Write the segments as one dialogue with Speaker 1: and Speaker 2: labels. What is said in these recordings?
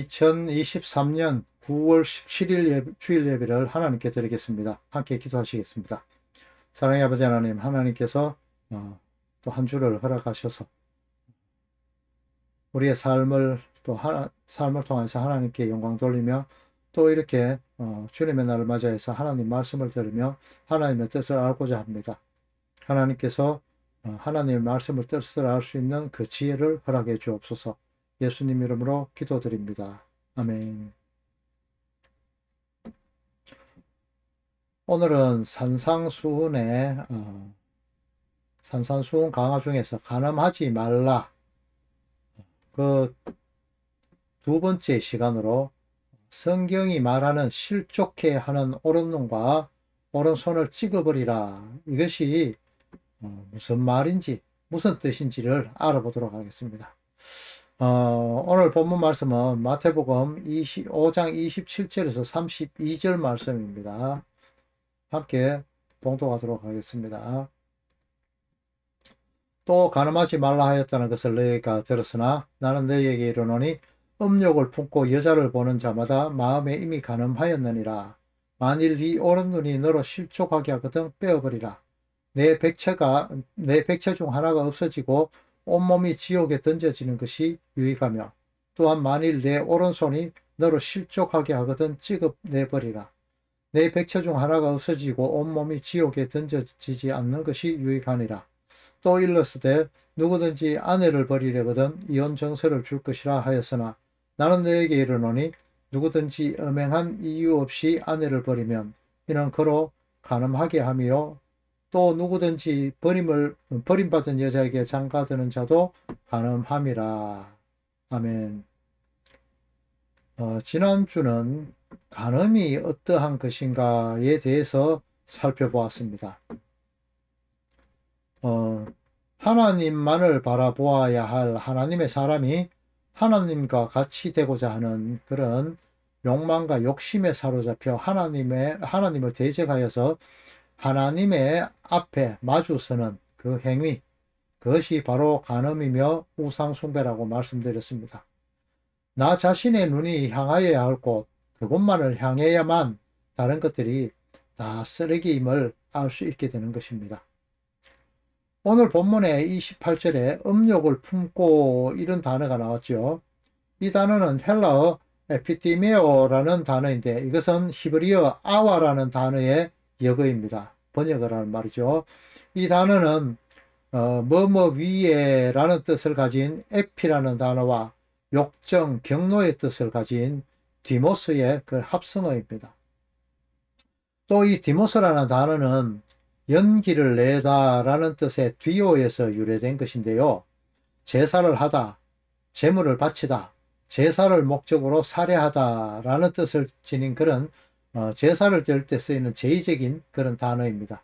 Speaker 1: 2023년 9월 17일 주일 예배를 하나님께 드리겠습니다. 함께 기도하시겠습니다. 사랑의 아버지 하나님, 하나님께서 또 한 주를 허락하셔서 우리의 삶을 통해서 하나님께 영광 돌리며 또 이렇게 주님의 날을 맞이해서 하나님 말씀을 들으며 하나님의 뜻을 알고자 합니다. 하나님께서 하나님의 말씀을 뜻을 알 수 있는 그 지혜를 허락해 주옵소서. 예수님 이름으로 기도드립니다. 아멘. 오늘은 산상수훈 강화 중에서 간음하지 말라 그 두 번째 시간으로 성경이 말하는 실족해 하는 오른눈과 오른손을 찍어버리라, 이것이 무슨 말인지 무슨 뜻인지를 알아보도록 하겠습니다. 오늘 본문 말씀은 마태복음 5장 27절에서 32절 말씀입니다. 함께 봉독하도록 하겠습니다. 또 간음하지 말라 하였다는 것을 너희가 들었으나 나는 너희에게 이르노니 음욕을 품고 여자를 보는 자마다 마음에 이미 간음하였느니라. 만일 네 오른눈이 너로 실족하게 하거든 빼어버리라. 내 백체 중 하나가 없어지고 온몸이 지옥에 던져지는 것이 유익하며, 또한 만일 내 오른손이 너로 실족하게 하거든 찍어내버리라. 내 백체 중 하나가 없어지고 온몸이 지옥에 던져지지 않는 것이 유익하니라. 또 일렀으되 누구든지 아내를 버리려거든 이혼 정서를 줄 것이라 하였으나 나는 너에게 이르노니 누구든지 엄행한 이유 없이 아내를 버리면 이는 그로 간음하게 하며, 또 누구든지 버림받은 여자에게 장가드는 자도 간음함이라. 아멘. 지난주는 간음이 어떠한 것인가에 대해서 살펴보았습니다. 하나님만을 바라보아야 할 하나님의 사람이 하나님과 같이 되고자 하는 그런 욕망과 욕심에 사로잡혀 하나님을 대적하여서 하나님의 앞에 마주서는 그 행위, 그것이 바로 간음이며 우상숭배라고 말씀드렸습니다. 나 자신의 눈이 향하여야 할 곳, 그곳만을 향해야만 다른 것들이 다 쓰레기임을 알 수 있게 되는 것입니다. 오늘 본문의 28절에 음욕을 품고 이런 단어가 나왔죠. 이 단어는 헬라어 에피티메오라는 단어인데 이것은 히브리어 아와라는 단어의 역어입니다. 번역을 하는 말이죠. 이 단어는 뭐뭐 위에 라는 뜻을 가진 에피라는 단어와 욕정, 경노의 뜻을 가진 디모스의 그 합성어입니다. 또 이 디모스라는 단어는 연기를 내다 라는 뜻의 디오에서 유래된 것인데요. 제사를 하다, 제물을 바치다, 제사를 목적으로 살해하다 라는 뜻을 지닌 그런 제사를 드릴 때 쓰이는 제의적인 그런 단어입니다.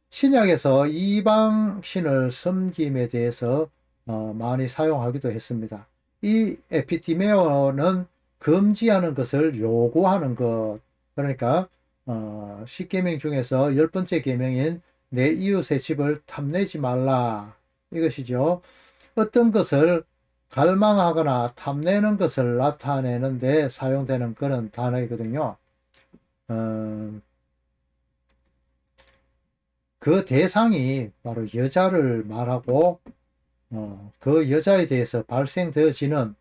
Speaker 1: 신약에서 이방신을 섬김에 대해서 많이 사용하기도 했습니다. 이 에피티메오는 금지하는 것을 요구하는 것, 그러니까 10계명 중에서 10번째 계명인 내 이웃의 집을 탐내지 말라, 이것이죠. 어떤 것을 갈망하거나 탐내는 것을 나타내는 데 사용되는 그런 단어이거든요. 그 대상이 바로 여자를 말하고 그 여자에 대해서 발생되어지는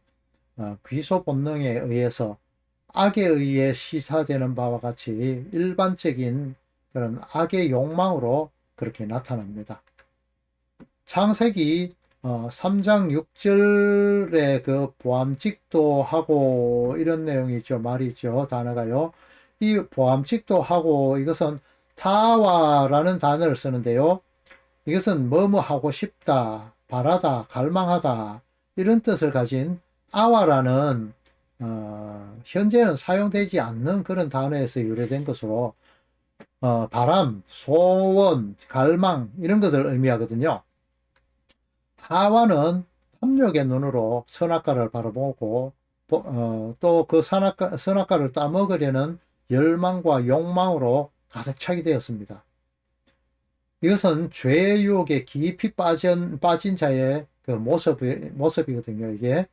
Speaker 1: 귀소 본능에 의해서 악에 의해 시사되는 바와 같이 일반적인 그런 악의 욕망으로 그렇게 나타납니다. 창세기 3장 6절에 그 보암직도 하고 이런 내용이 있죠. 말이 있죠. 단어가요. 이 보암직도 하고, 이것은 타와라는 단어를 쓰는데요. 이것은 뭐뭐 하고 싶다, 바라다, 갈망하다 이런 뜻을 가진 아와라는 현재는 사용되지 않는 그런 단어에서 유래된 것으로 바람, 소원, 갈망 이런 것을 의미하거든요. 하와는 탐욕의 눈으로 선악과를 바라보고 또 그 선악과를 따먹으려는 열망과 욕망으로 가득 차게 되었습니다. 이것은 죄의 유혹에 깊이 빠진 자의 그 모습이거든요. 이게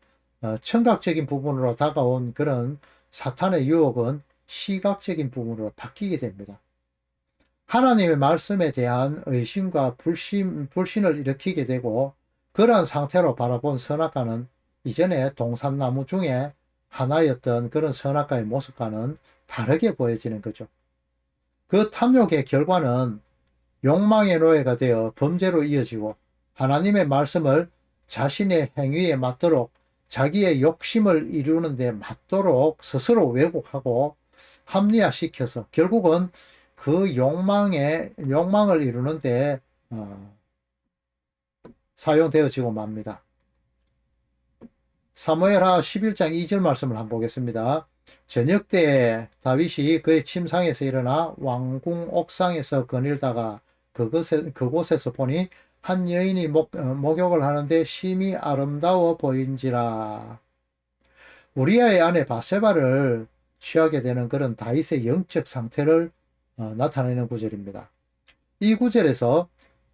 Speaker 1: 청각적인 부분으로 다가온 그런 사탄의 유혹은 시각적인 부분으로 바뀌게 됩니다. 하나님의 말씀에 대한 의심과 불신을 일으키게 되고, 그러한 상태로 바라본 선악과는 이전에 동산나무 중에 하나였던 그런 선악과의 모습과는 다르게 보여지는 거죠. 그 탐욕의 결과는 욕망의 노예가 되어 범죄로 이어지고, 하나님의 말씀을 자신의 행위에 맞도록, 자기의 욕심을 이루는 데 맞도록 스스로 왜곡하고 합리화시켜서 결국은 그 욕망을 이루는데 사용되어지고 맙니다. 사무엘하 11장 2절 말씀을 한번 보겠습니다. 저녁 때 다윗이 그의 침상에서 일어나 왕궁 옥상에서 거닐다가 그곳에서 보니 한 여인이 목욕을 하는데 심히 아름다워 보인지라. 우리아의 아내 바세바를 취하게 되는 그런 다윗의 영적 상태를 나타내는 구절입니다. 이 구절에서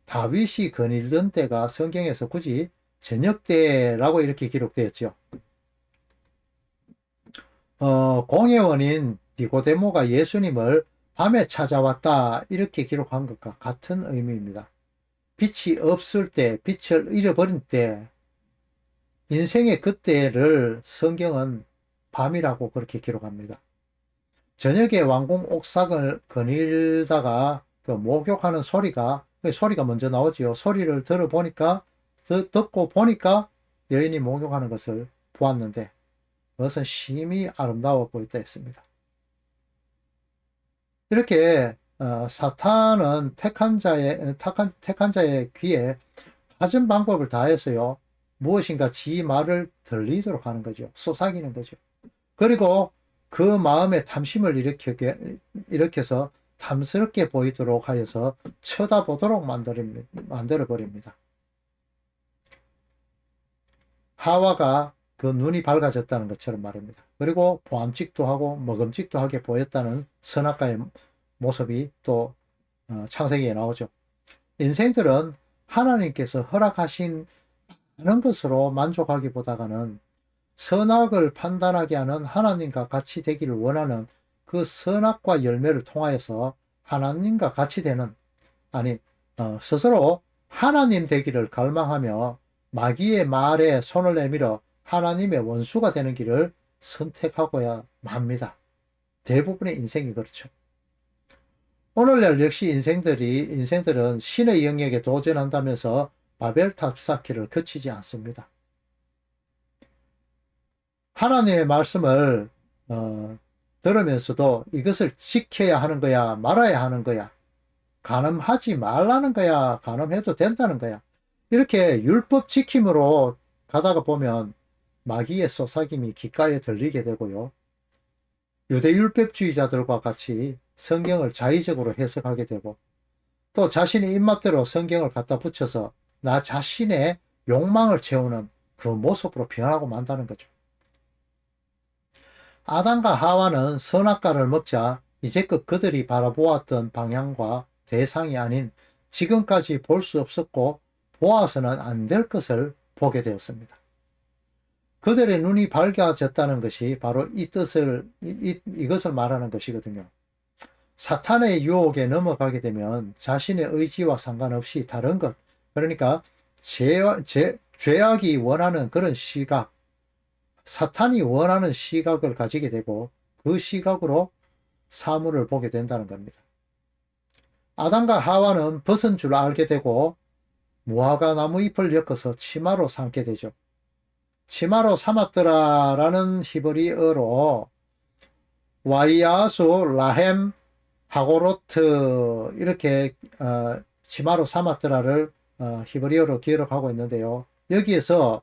Speaker 1: 다윗이 거닐던 때가 성경에서 굳이 저녁 때라고 이렇게 기록되었죠. 공회원인 니고데모가 예수님을 밤에 찾아왔다 이렇게 기록한 것과 같은 의미입니다. 빛이 없을 때, 빛을 잃어버린 때, 인생의 그때를 성경은 밤이라고 그렇게 기록합니다. 저녁에 왕궁 옥상을 거닐다가 그 목욕하는 소리가 먼저 나오지요. 소리를 듣고 보니까 여인이 목욕하는 것을 보았는데 그것은 심히 아름다워 보였다 했습니다. 이렇게 사탄은 택한 자의 귀에 가진 방법을 다해서요, 무엇인가 지 말을 들리도록 하는 거죠. 속삭이는 거죠. 그리고 그 마음에 탐심을 일으켜서 탐스럽게 보이도록 하여서 쳐다보도록 만들어 버립니다. 하와가 그 눈이 밝아졌다는 것처럼 말입니다. 그리고 보암직도 하고 먹음직도 하게 보였다는 선악과의 모습이 또 창세기에 나오죠. 인생들은 하나님께서 허락하신 많은 것으로 만족하기보다는 선악을 판단하게 하는 하나님과 같이 되기를 원하는 그 선악과 열매를 통하여서 하나님과 같이 되는, 스스로 하나님 되기를 갈망하며 마귀의 말에 손을 내밀어 하나님의 원수가 되는 길을 선택하고야 합니다. 대부분의 인생이 그렇죠. 오늘날 역시 인생들은 신의 영역에 도전한다면서 바벨탑 쌓기를 그치지 않습니다. 하나님의 말씀을 들으면서도 이것을 지켜야 하는 거야, 말아야 하는 거야, 간음하지 말라는 거야, 간음해도 된다는 거야, 이렇게 율법 지킴으로 가다가 보면 마귀의 속삭임이 귓가에 들리게 되고요, 유대율법주의자들과 같이 성경을 자의적으로 해석하게 되고, 또 자신의 입맛대로 성경을 갖다 붙여서 나 자신의 욕망을 채우는 그 모습으로 변하고 만다는 거죠. 아담과 하와는 선악과를 먹자 이제껏 그들이 바라보았던 방향과 대상이 아닌 지금까지 볼 수 없었고 보아서는 안 될 것을 보게 되었습니다. 그들의 눈이 밝아졌다는 것이 바로 이것을 말하는 것이거든요. 사탄의 유혹에 넘어가게 되면 자신의 의지와 상관없이 다른 것, 그러니까 죄악이 원하는 그런 시각, 사탄이 원하는 시각을 가지게 되고 그 시각으로 사물을 보게 된다는 겁니다. 아담과 하와는 벗은 줄 알게 되고 무화과 나무 잎을 엮어서 치마로 삼게 되죠. 치마로 삼았더라라는 히브리어로 와이야수 라헴 하고로트 이렇게 치마로 삼았더라를 히브리어로 기록하고 있는데요. 여기에서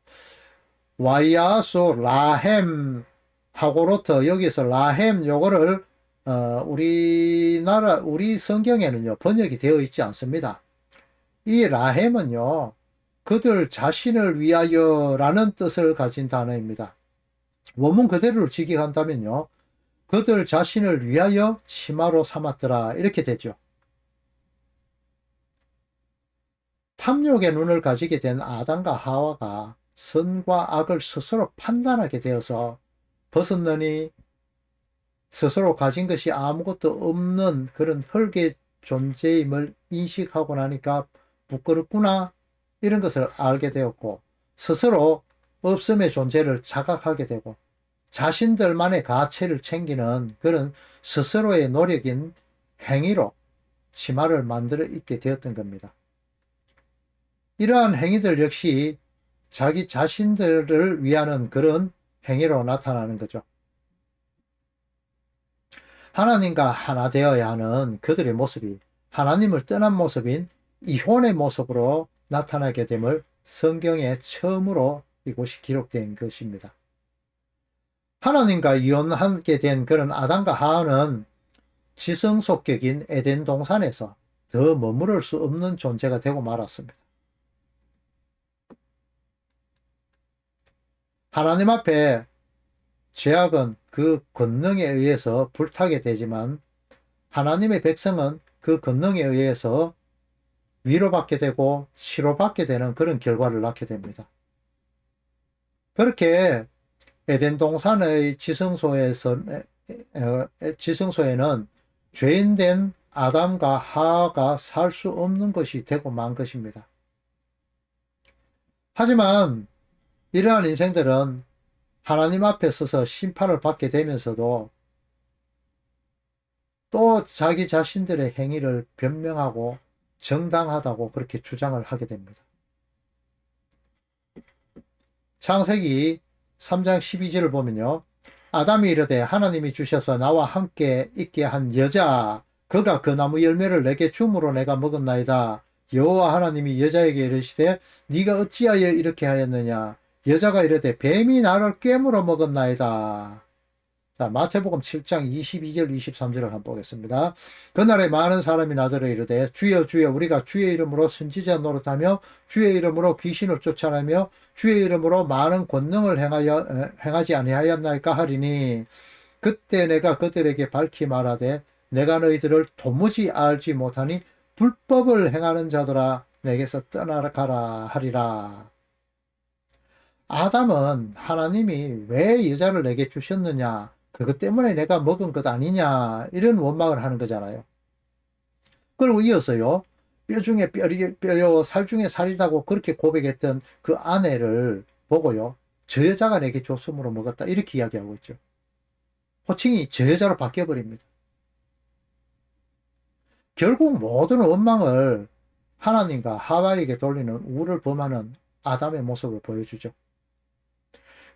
Speaker 1: 와이야수 라헴 하고로트, 여기서 라헴 요거를 우리 성경에는요 번역이 되어 있지 않습니다. 이 라헴은요 그들 자신을 위하여라는 뜻을 가진 단어입니다. 원문 그대로를 직역한다면요 그들 자신을 위하여 치마로 삼았더라 이렇게 되죠. 탐욕의 눈을 가지게 된 아담과 하와가 선과 악을 스스로 판단하게 되어서 벗었느니 스스로 가진 것이 아무것도 없는 그런 흙의 존재임을 인식하고 나니까 부끄럽구나 이런 것을 알게 되었고, 스스로 없음의 존재를 자각하게 되고 자신들만의 가치를 챙기는 그런 스스로의 노력인 행위로 치마를 만들어 입게 되었던 겁니다. 이러한 행위들 역시 자기 자신들을 위하는 그런 행위로 나타나는 거죠. 하나님과 하나 되어야 하는 그들의 모습이 하나님을 떠난 모습인 이혼의 모습으로 나타나게 됨을 성경에 처음으로 이곳이 기록된 것입니다. 하나님과 이혼하게 된 그런 아담과 하와는 지성속격인 에덴 동산에서 더 머무를 수 없는 존재가 되고 말았습니다. 하나님 앞에 죄악은 그 권능에 의해서 불타게 되지만 하나님의 백성은 그 권능에 의해서 위로받게 되고 치료받게 되는 그런 결과를 낳게 됩니다. 그렇게 에덴 동산의 지성소에는 죄인된 아담과 하와가 살 수 없는 것이 되고 만 것입니다. 하지만 이러한 인생들은 하나님 앞에 서서 심판을 받게 되면서도 또 자기 자신들의 행위를 변명하고 정당하다고 그렇게 주장을 하게 됩니다. 창세기 3장 12절을 보면요. 아담이 이르되 하나님이 주셔서 나와 함께 있게 한 여자, 그가 그 나무 열매를 내게 줌으로 내가 먹었나이다. 여호와 하나님이 여자에게 이르시되 네가 어찌하여 이렇게 하였느냐. 여자가 이르되 뱀이 나를 꿰물어 먹었나이다. 자, 마태복음 7장 22절 23절을 한번 보겠습니다. 그날에 많은 사람이 나더러 이르되 주여 주여 우리가 주의 이름으로 선지자 노릇하며 주의 이름으로 귀신을 쫓아내며 주의 이름으로 많은 권능을 행하지 아니하였나이까 하리니 그때 내가 그들에게 밝히 말하되 내가 너희들을 도무지 알지 못하니 불법을 행하는 자들아 내게서 떠나가라 하리라. 아담은 하나님이 왜 여자를 내게 주셨느냐, 그것 때문에 내가 먹은 것 아니냐, 이런 원망을 하는 거잖아요. 그리고 이어서요, 뼈 중에 뼈요, 살 중에 살이라고 그렇게 고백했던 그 아내를 보고요, 저 여자가 내게 줬으므로 먹었다, 이렇게 이야기하고 있죠. 호칭이 저 여자로 바뀌어버립니다. 결국 모든 원망을 하나님과 하와에게 돌리는 우를 범하는 아담의 모습을 보여주죠.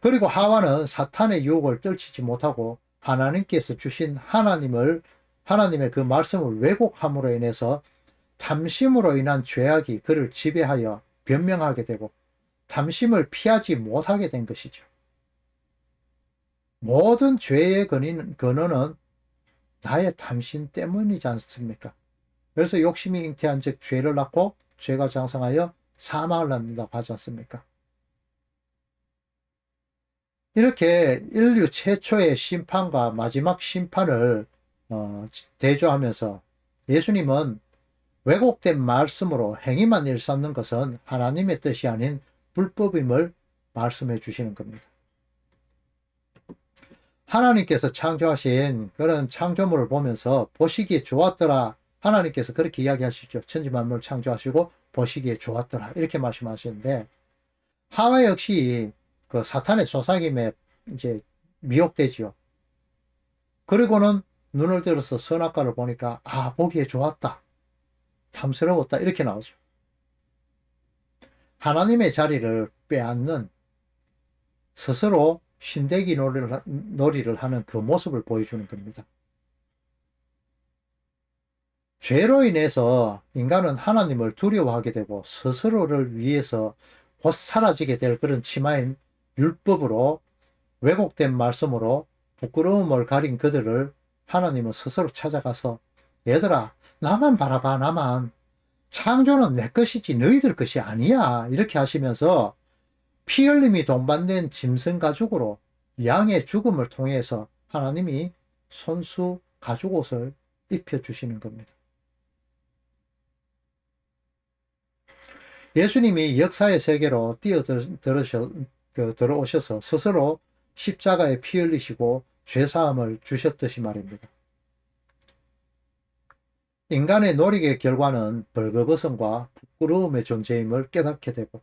Speaker 1: 그리고 하와는 사탄의 유혹을 떨치지 못하고 하나님께서 주신 하나님의 그 말씀을 왜곡함으로 인해서 탐심으로 인한 죄악이 그를 지배하여 변명하게 되고 탐심을 피하지 못하게 된 것이죠. 모든 죄의 근원은 나의 탐심 때문이지 않습니까? 그래서 욕심이 잉태한 즉 죄를 낳고 죄가 장성하여 사망을 낳는다고 하지 않습니까? 이렇게 인류 최초의 심판과 마지막 심판을 대조하면서 예수님은 왜곡된 말씀으로 행위만 일삼는 것은 하나님의 뜻이 아닌 불법임을 말씀해 주시는 겁니다. 하나님께서 창조하신 그런 창조물을 보면서 보시기에 좋았더라. 하나님께서 그렇게 이야기하시죠. 천지만물을 창조하시고 보시기에 좋았더라. 이렇게 말씀하시는데 하와 역시 그 사탄의 속삭임에 이제 미혹되지요. 그리고는 눈을 들어서 선악과를 보니까 보기에 좋았다. 탐스러웠다. 이렇게 나오죠. 하나님의 자리를 빼앗는 스스로 신대기 놀이를 하는 그 모습을 보여주는 겁니다. 죄로 인해서 인간은 하나님을 두려워하게 되고 스스로를 위해서 곧 사라지게 될 그런 치마인 율법으로 왜곡된 말씀으로 부끄러움을 가린 그들을 하나님은 스스로 찾아가서 얘들아 나만 바라봐 나만 창조는 내 것이지 너희들 것이 아니야 이렇게 하시면서 피 흘림이 동반된 짐승 가죽으로 양의 죽음을 통해서 하나님이 손수 가죽옷을 입혀주시는 겁니다. 예수님이 역사의 세계로 들어오셔서 스스로 십자가에 피 흘리시고 죄사함을 주셨듯이 말입니다. 인간의 노력의 결과는 벌거벗음과 부끄러움의 존재임을 깨닫게 되고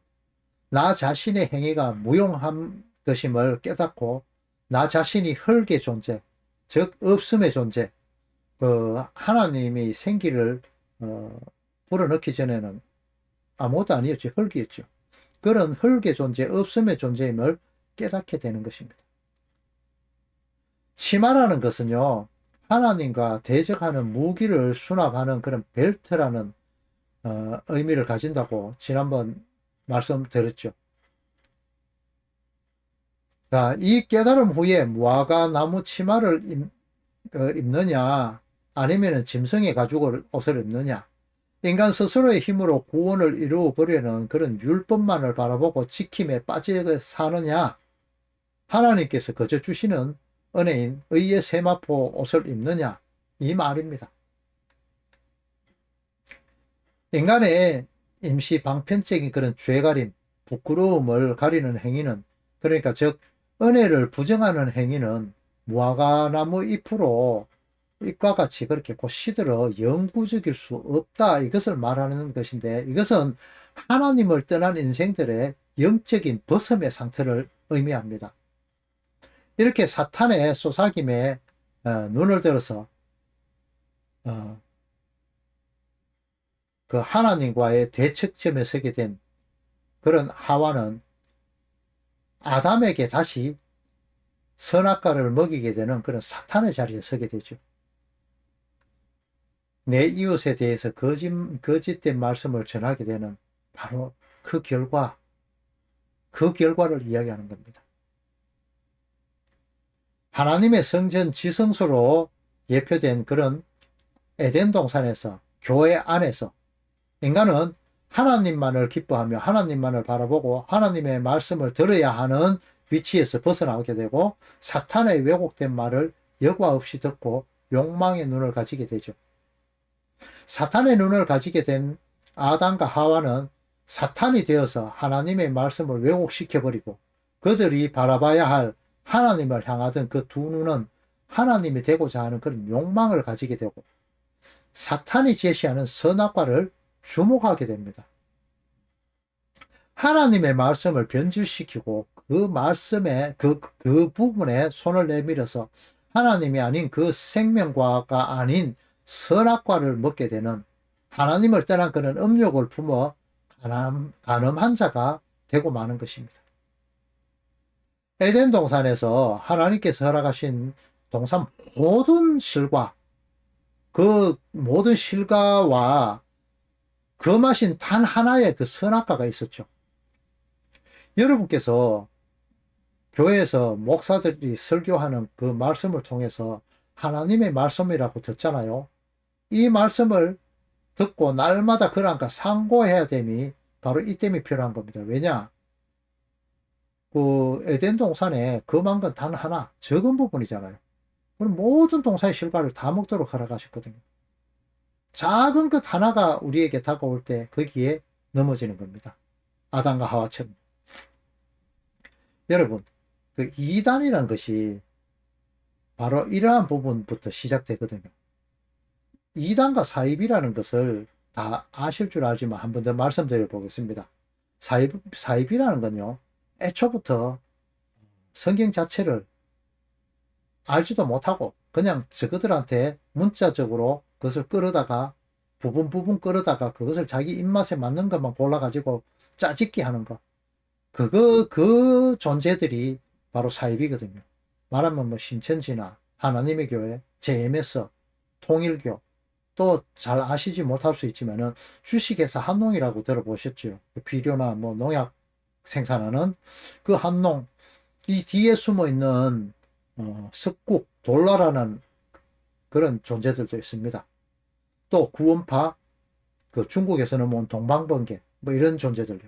Speaker 1: 나 자신의 행위가 무용한 것임을 깨닫고 나 자신이 흙의 존재, 즉 없음의 존재, 하나님이 생기를 불어넣기 전에는 아무것도 아니었죠. 흙이었죠. 그런 흙의 존재, 없음의 존재임을 깨닫게 되는 것입니다. 치마라는 것은요, 하나님과 대적하는 무기를 수납하는 그런 벨트라는 의미를 가진다고 지난번 말씀드렸죠. 자, 이 깨달음 후에 무화과 나무 치마를 입느냐, 아니면 짐승의 가죽 옷을 입느냐, 인간 스스로의 힘으로 구원을 이루어 보려는 그런 율법만을 바라보고 지킴에 빠져 사느냐, 하나님께서 거저 주시는 은혜인 의의 세마포 옷을 입느냐, 이 말입니다. 인간의 임시 방편적인 그런 죄가림, 부끄러움을 가리는 행위는, 그러니까 즉 은혜를 부정하는 행위는 무화과나무 잎과 같이 그렇게 곧 시들어 영구적일 수 없다, 이것을 말하는 것인데, 이것은 하나님을 떠난 인생들의 영적인 벗음의 상태를 의미합니다. 이렇게 사탄의 쏘사김에 눈을 들어서 그 하나님과의 대척점에 서게 된 그런 하와는 아담에게 다시 선악과를 먹이게 되는 그런 사탄의 자리에 서게 되죠. 내 이웃에 대해서 거짓된 말씀을 전하게 되는 바로 그 결과를 이야기하는 겁니다. 하나님의 성전 지성소로 예표된 그런 에덴 동산에서, 교회 안에서 인간은 하나님만을 기뻐하며 하나님만을 바라보고 하나님의 말씀을 들어야 하는 위치에서 벗어나게 되고 사탄의 왜곡된 말을 여과 없이 듣고 욕망의 눈을 가지게 되죠. 사탄의 눈을 가지게 된 아담과 하와는 사탄이 되어서 하나님의 말씀을 왜곡시켜버리고 그들이 바라봐야 할 하나님을 향하던 그 두 눈은 하나님이 되고자 하는 그런 욕망을 가지게 되고 사탄이 제시하는 선악과를 주목하게 됩니다. 하나님의 말씀을 변질시키고 그 말씀에 그 부분에 손을 내밀어서 하나님이 아닌 그 생명과가 아닌 선악과를 먹게 되는, 하나님을 떠난 그런 음욕을 품어 간음한 자가 되고 마는 것입니다. 에덴 동산에서 하나님께서 허락하신 동산 모든 실과, 그 모든 실과와 금하신 단 하나의 그 선악과가 있었죠. 여러분께서 교회에서 목사들이 설교하는 그 말씀을 통해서 하나님의 말씀이라고 듣잖아요. 이 말씀을 듣고 날마다 그랑과 상고해야 됨이 바로 이때문에 필요한 겁니다. 왜냐? 그 에덴 동산에 금한 건 단 하나, 적은 부분이잖아요. 그럼 모든 동산의 실과를 다 먹도록 허락하셨거든요. 작은 것 하나가 우리에게 다가올 때 거기에 넘어지는 겁니다. 아담과 하와처럼. 여러분, 그 이단이라는 것이 바로 이러한 부분부터 시작되거든요. 이단과 사입이라는 것을 다 아실 줄 알지만 한 번 더 말씀드려 보겠습니다. 사입이라는 건요, 애초부터 성경 자체를 알지도 못하고 그냥 저그들한테 문자적으로 그것을 끌어다가 부분 끌어다가 그것을 자기 입맛에 맞는 것만 골라가지고 짜집기 하는 거. 그 존재들이 바로 사입이거든요. 말하면 뭐 신천지나 하나님의 교회, JMS, 통일교, 또 잘 아시지 못할 수 있지만은 주식회사 한농이라고 들어보셨죠? 비료나 뭐 농약 생산하는 그 한농, 이 뒤에 숨어 있는 석국, 돌라라는 그런 존재들도 있습니다. 또 구원파, 그 중국에서는 뭐 동방번개, 뭐 이런 존재들요.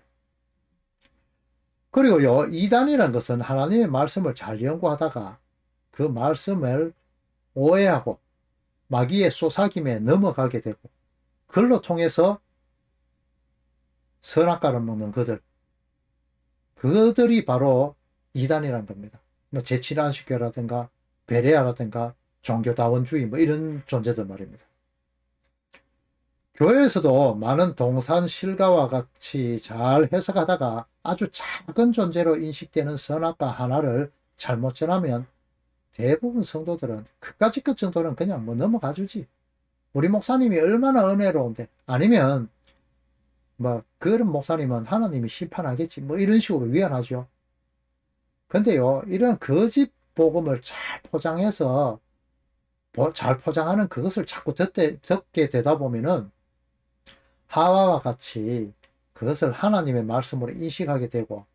Speaker 1: 그리고요, 이단이라는 것은 하나님의 말씀을 잘 연구하다가 그 말씀을 오해하고 마귀의 쏘사김에 넘어가게 되고 그걸로 통해서 선악과를 먹는 그들이 바로 이단이란 겁니다. 뭐 제칠안식교라든가 베레아라든가 종교다원주의 뭐 이런 존재들 말입니다. 교회에서도 많은 동산 실과와 같이 잘 해석하다가 아주 작은 존재로 인식되는 선악과 하나를 잘못 전하면 대부분 성도들은 그까짓 것 정도는 그냥 뭐 넘어가 주지. 우리 목사님이 얼마나 은혜로운데. 아니면 뭐 그런 목사님은 하나님이 심판하겠지. 뭐 이런 식으로 위안하죠. 근데요, 이런 거짓 복음을 잘 포장해서 잘 포장하는 그것을 자꾸 듣게 되다 보면은 하와와 같이 그것을 하나님의 말씀으로 인식하게 되고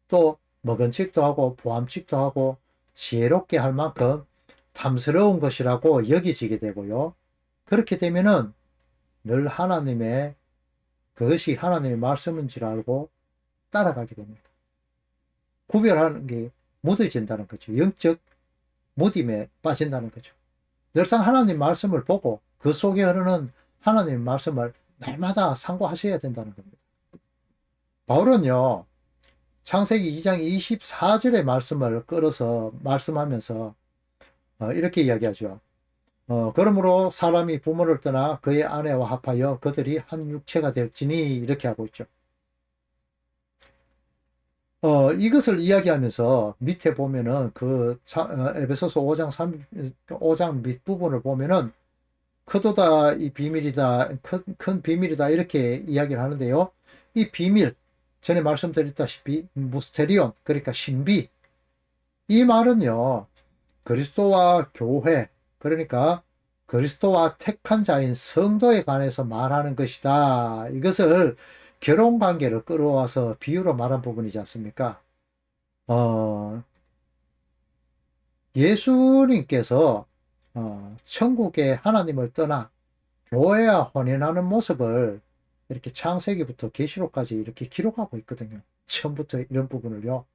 Speaker 1: 또 먹은직도 하고 보암직도 하고 지혜롭게 할 만큼 탐스러운 것이라고 여기지게 되고요. 그렇게 되면은 늘 그것이 하나님의 말씀인 줄 알고 따라가게 됩니다. 구별하는 게 무뎌진다는 거죠. 영적 무딤에 빠진다는 거죠. 늘상 하나님 말씀을 보고 그 속에 흐르는 하나님 말씀을 날마다 상고하셔야 된다는 겁니다. 바울은요, 창세기 2장 24절의 말씀을 끌어서 말씀하면서 이렇게 이야기하죠. 그러므로 사람이 부모를 떠나 그의 아내와 합하여 그들이 한 육체가 될지니 이렇게 하고 있죠. 이것을 이야기하면서 밑에 보면은 에베소서 5장 밑부분을 보면은 크도다 이 비밀이다 큰 비밀이다 이렇게 이야기를 하는데요. 이 비밀 전에 말씀드렸다시피 무스테리온 그러니까 신비 이 말은요 그리스도와 교회 그러니까 그리스도와 택한 자인 성도에 관해서 말하는 것이다. 이것을 결혼 관계를 끌어와서 비유로 말한 부분이지 않습니까? 어, 예수님께서 천국의 하나님을 떠나 교회와 혼인하는 모습을 이렇게 창세기부터 계시록까지 이렇게 기록하고 있거든요. 처음부터 이런 부분을요.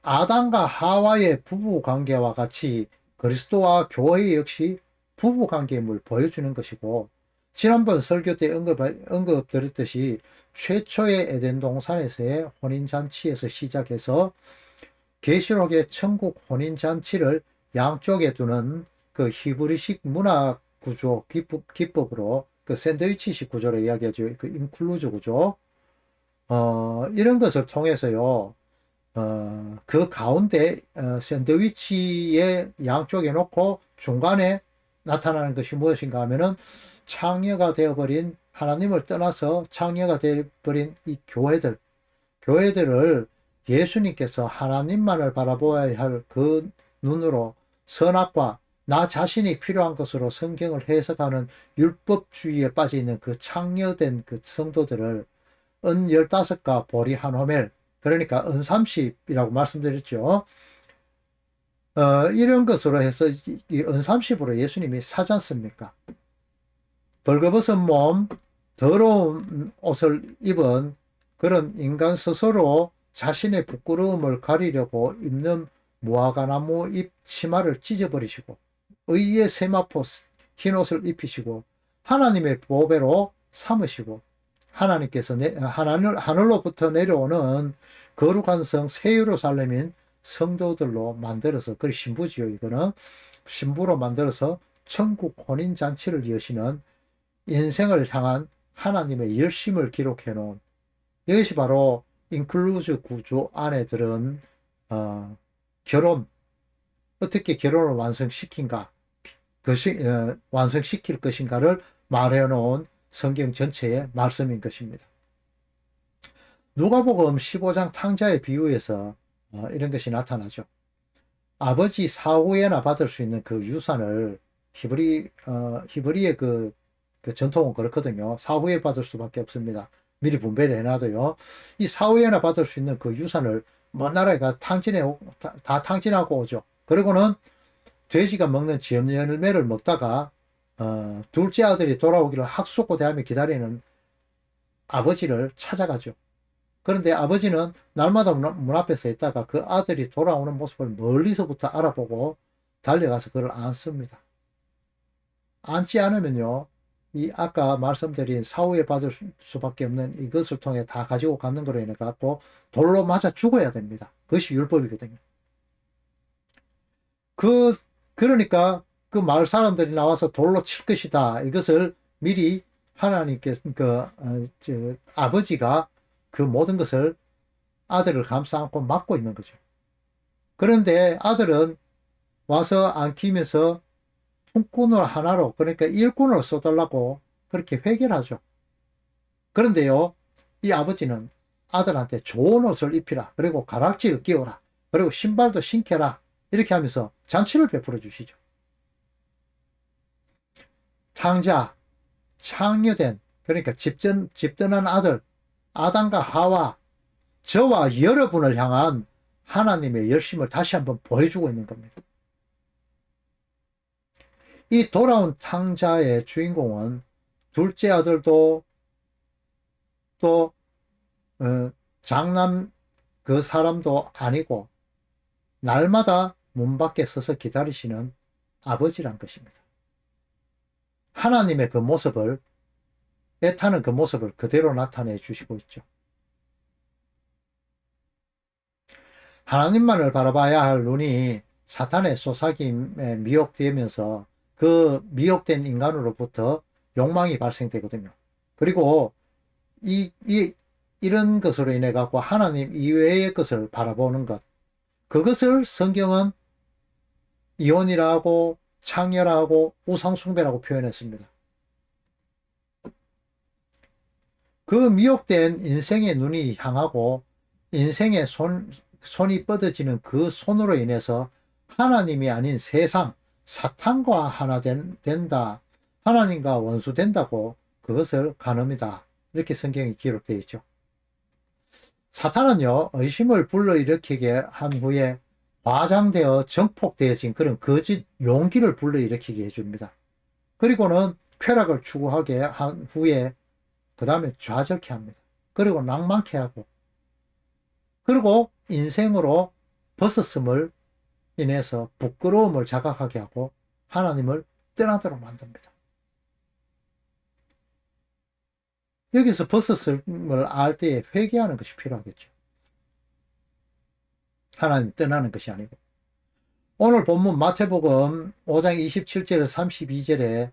Speaker 1: 아담과 하와의 부부 관계와 같이 그리스도와 교회 역시 부부 관계임을 보여주는 것이고 지난번 설교 때 언급드렸듯이 최초의 에덴 동산에서의 혼인잔치에서 시작해서 계시록의 천국 혼인잔치를 양쪽에 두는 그 히브리식 문화 구조 기법으로 그 샌드위치식 구조로 이야기하죠. 그 인클루즈 구조. 이런 것을 통해서요. 그 가운데 샌드위치의 양쪽에 놓고 중간에 나타나는 것이 무엇인가 하면은 창녀가 되어버린 하나님을 떠나서 창녀가 되어버린 이 교회들을 예수님께서 하나님만을 바라보아야 할 그 눈으로 선악과 나 자신이 필요한 것으로 성경을 해석하는 율법주의에 빠져 있는 그 창녀된 그 성도들을 은 15과 보리 한 호멜 그러니까 은 30이라고 말씀드렸죠. 이런 것으로 해서 은 30으로 예수님이 사지 않습니까? 벌거벗은 몸, 더러운 옷을 입은 그런 인간 스스로 자신의 부끄러움을 가리려고 입는 무화과나무 잎 치마를 찢어버리시고 의의 세마포 흰 옷을 입히시고 하나님의 보배로 삼으시고 하나님께서 하늘로부터 내려오는 거룩한 성 새 예루살렘인 성도들로 만들어서 그 신부지요. 이거는 신부로 만들어서 천국 혼인잔치를 여시는 인생을 향한 하나님의 열심을 기록해 놓은 이것이 바로 인클루즈 구조 안에 들은 결혼 어떻게 결혼을 완성시킨가 완성시킬 것인가를 말해 놓은 성경 전체의 말씀인 것입니다. 누가복음 15장 탕자의 비유에서 이런 것이 나타나죠. 아버지 사후에나 받을 수 있는 그 유산을 히브리의 그 전통은 그렇거든요. 사후에 받을 수밖에 없습니다. 미리 분배를 해놔도요. 이 사후에나 받을 수 있는 그 유산을 먼 나라에 다 탕진하고 오죠. 그리고는 돼지가 먹는 지엄 열매를 먹다가 둘째 아들이 돌아오기를 학수고대하며 기다리는 아버지를 찾아가죠. 그런데 아버지는 날마다 문 앞에 서 있다가 그 아들이 돌아오는 모습을 멀리서부터 알아보고 달려가서 그를 안습니다. 안지 않으면요 이 아까 말씀드린 사후에 받을 수밖에 없는 이것을 통해 다 가지고 가는 거로 인해 갖고 돌로 맞아 죽어야 됩니다. 그것이 율법이거든요. 그 그러니까 그 마을 사람들이 나와서 돌로 칠 것이다. 이것을 미리 하나님께서 아버지가 그 모든 것을 아들을 감싸 안고 막고 있는 거죠. 그런데 아들은 와서 안기면서 품꾼을 하나로, 그러니까 일꾼을 써달라고 그렇게 회개를 하죠. 그런데요, 이 아버지는 아들한테 좋은 옷을 입히라. 그리고 가락지를 끼워라. 그리고 신발도 신겨라. 이렇게 하면서 잔치를 베풀어 주시죠. 창자, 창녀된, 그러니까 집전한 아들, 아담과 하와, 저와 여러분을 향한 하나님의 열심을 다시 한번 보여주고 있는 겁니다. 이 돌아온 탕자의 주인공은 둘째 아들도 또 장남 그 사람도 아니고 날마다 문 밖에 서서 기다리시는 아버지란 것입니다. 하나님의 그 모습을, 애타는 그 모습을 그대로 나타내 주시고 있죠. 하나님만을 바라봐야 할 눈이 사탄의 속삭임에 미혹되면서 그 미혹된 인간으로부터 욕망이 발생되거든요. 그리고 이런 것으로 인해 갖고 하나님 이외의 것을 바라보는 것, 그것을 성경은 이혼이라고 창녀라고 우상숭배라고 표현했습니다. 그 미혹된 인생의 눈이 향하고 인생의 손이 뻗어지는 그 손으로 인해서 하나님이 아닌 세상, 사탄과 하나 된다. 하나님과 원수된다고 그것을 가늠이다. 이렇게 성경이 기록되어 있죠. 사탄은요, 의심을 불러일으키게 한 후에 과장되어 정폭되어진 그런 거짓 용기를 불러일으키게 해줍니다. 그리고는 쾌락을 추구하게 한 후에 그 다음에 좌절케 합니다. 그리고 낭만케 하고, 그리고 인생으로 벗었음을 인해서 부끄러움을 자각하게 하고 하나님을 떠나도록 만듭니다. 여기서 벗었음을 알 때에 회개하는 것이 필요하겠죠. 하나님 떠나는 것이 아니고. 오늘 본문 마태복음 5장 27절에서 32절에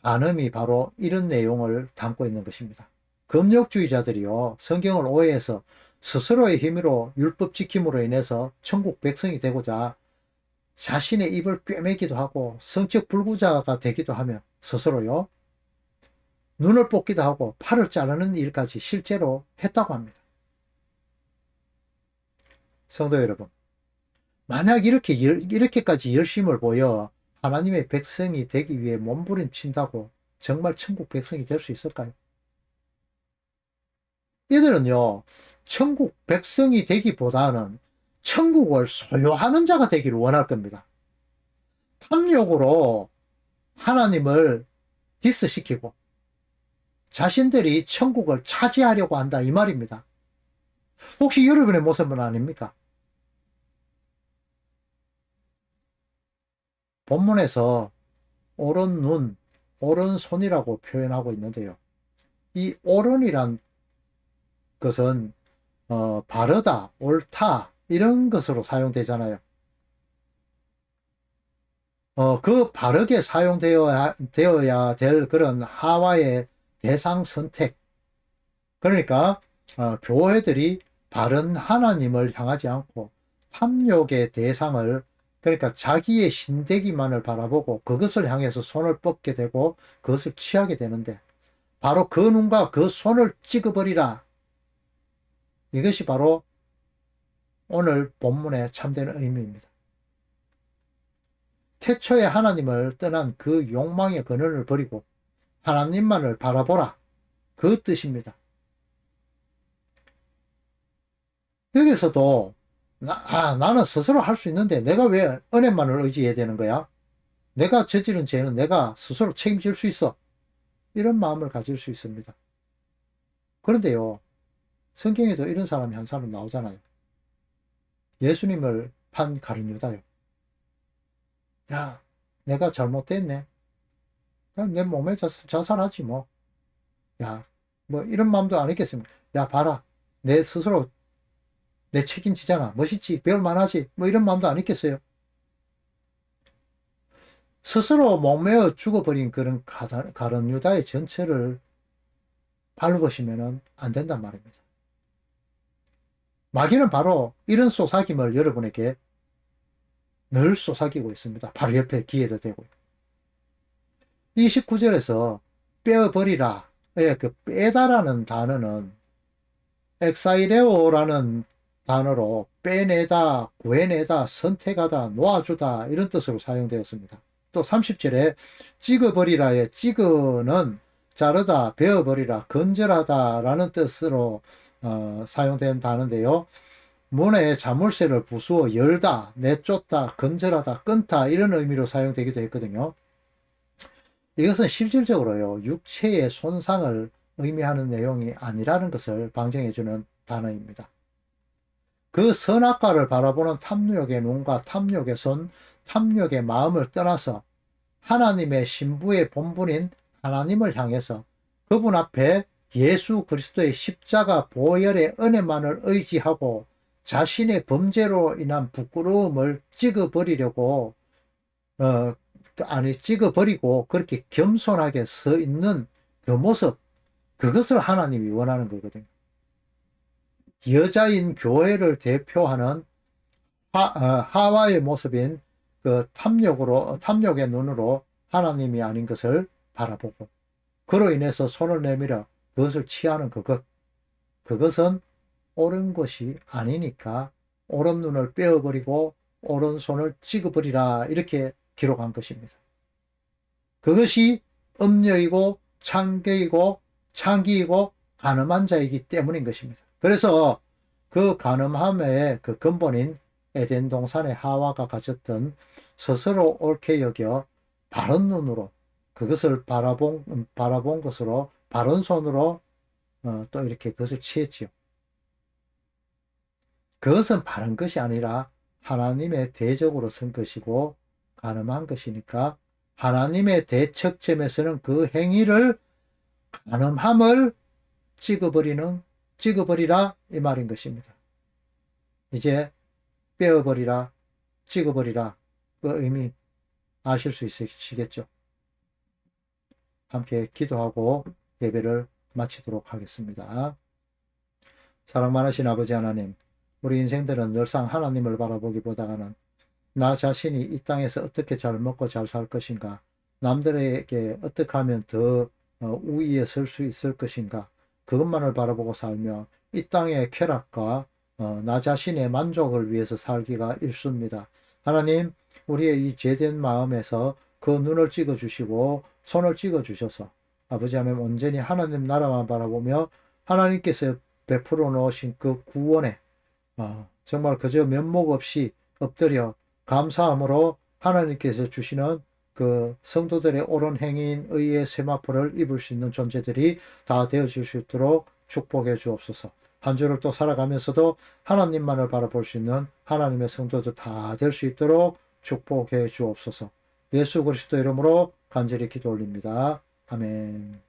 Speaker 1: 간음이 바로 이런 내용을 담고 있는 것입니다. 금욕주의자들이요, 성경을 오해해서 스스로의 힘으로 율법 지킴으로 인해서 천국 백성이 되고자 자신의 입을 꿰매기도 하고 성적 불구자가 되기도 하며 스스로요, 눈을 뽑기도 하고 팔을 자르는 일까지 실제로 했다고 합니다. 성도 여러분, 만약 이렇게까지 열심을 보여 하나님의 백성이 되기 위해 몸부림친다고 정말 천국 백성이 될 수 있을까요? 이들은요, 천국 백성이 되기보다는 천국을 소유하는 자가 되기를 원할 겁니다. 탐욕으로 하나님을 디스시키고 자신들이 천국을 차지하려고 한다, 이 말입니다. 혹시 여러분의 모습은 아닙니까? 본문에서 오른 눈, 오른 손이라고 표현하고 있는데요. 이 오른이란 것은 바르다, 옳다 이런 것으로 사용되잖아요. 그 바르게 사용되어야 될 그런 하와의 대상 선택. 그러니까 교회들이 바른 하나님을 향하지 않고 탐욕의 대상을, 그러니까 자기의 신대기만을 바라보고 그것을 향해서 손을 뻗게 되고 그것을 취하게 되는데, 바로 그 눈과 그 손을 찍어버리라. 이것이 바로 오늘 본문의 참된 의미입니다. 태초에 하나님을 떠난 그 욕망의 근원을 버리고 하나님만을 바라보라. 그 뜻입니다. 여기서도 나는 스스로 할 수 있는데 내가 왜 은혜만을 의지해야 되는 거야? 내가 저지른 죄는 내가 스스로 책임질 수 있어. 이런 마음을 가질 수 있습니다. 그런데요, 성경에도 이런 사람이 한 사람 나오잖아요. 예수님을 판 가룟 유다요. 야, 내가 잘못됐네. 그냥 내 몸에 자살하지 뭐. 야, 뭐 이런 마음도 안 했겠습니까? 야, 봐라. 내 스스로 내 책임지잖아. 멋있지. 배울만하지. 뭐 이런 마음도 안 했겠어요. 스스로 목매어 죽어버린 그런 가룟 유다의 전체를 밟으시면 안 된단 말입니다. 마귀는 바로 이런 쏘사김을 여러분에게 늘 쏘사기고 있습니다. 바로 옆에 기회도 되고요. 29절에서 빼어버리라. 예, 그 빼다라는 단어는 엑사이레오라는 단어로 빼내다, 구해내다, 선택하다, 놓아주다 이런 뜻으로 사용되었습니다. 또 30절에 찍어버리라의 찍어는 자르다, 베어버리라, 건절하다라는 뜻으로 사용된 단어인데요. 문에 자물쇠를 부수어 열다, 내쫓다, 건절하다, 끊다 이런 의미로 사용되기도 했거든요. 이것은 실질적으로요, 육체의 손상을 의미하는 내용이 아니라는 것을 방증해주는 단어입니다. 그 선악과를 바라보는 탐욕의 눈과 탐욕의 손, 탐욕의 마음을 떠나서 하나님의 신부의 본분인 하나님을 향해서 그분 앞에 예수 그리스도의 십자가 보혈의 은혜만을 의지하고 자신의 범죄로 인한 부끄러움을 찍어버리려고 찍어버리고 그렇게 겸손하게 서 있는 그 모습, 그것을 하나님이 원하는 거거든요. 여자인 교회를 대표하는 하와의 모습인 그 탐욕의 눈으로 하나님이 아닌 것을 바라보고 그로 인해서 손을 내밀어 그것을 취하는 그것은 옳은 것이 아니니까 옳은 눈을 빼어버리고 옳은 손을 찍어버리라 이렇게 기록한 것입니다. 그것이 음녀이고 창괴이고 창기이고 간음한 자이기 때문인 것입니다. 그래서 그 간음함의 그 근본인 에덴 동산의 하와가 가졌던 스스로 옳게 여겨 바른 눈으로 그것을 바라본 것으로 바른 손으로 또 이렇게 그것을 취했지요. 그것은 바른 것이 아니라 하나님의 대적으로 선 것이고 간음한 것이니까 하나님의 대척점에서는 그 행위를 간음함을 찍어버리라 이 말인 것입니다. 이제 빼어버리라, 찍어버리라 그 의미 아실 수 있으시겠죠? 함께 기도하고 예배를 마치도록 하겠습니다. 사랑 많으신 아버지 하나님, 우리 인생들은 늘상 하나님을 바라보기보다는 나 자신이 이 땅에서 어떻게 잘 먹고 잘 살 것인가, 남들에게 어떻게 하면 더 우위에 설 수 있을 것인가, 그것만을 바라보고 살며 이 땅의 쾌락과 나 자신의 만족을 위해서 살기가 일쑤입니다. 하나님, 우리의 이 죄된 마음에서 그 눈을 찍어 주시고 손을 찍어 주셔서 아버지 하나님 온전히 하나님 나라만 바라보며 하나님께서 베풀어 놓으신 그 구원에 정말 그저 면목 없이 엎드려 감사함으로 하나님께서 주시는 그 성도들의 옳은 행위인 의의 세마포를 입을 수 있는 존재들이 다 되어질 수 있도록 축복해 주옵소서. 한 주를 또 살아가면서도 하나님만을 바라볼 수 있는 하나님의 성도들 다 될 수 있도록 축복해 주옵소서. 예수 그리스도 이름으로 간절히 기도 올립니다. 아멘.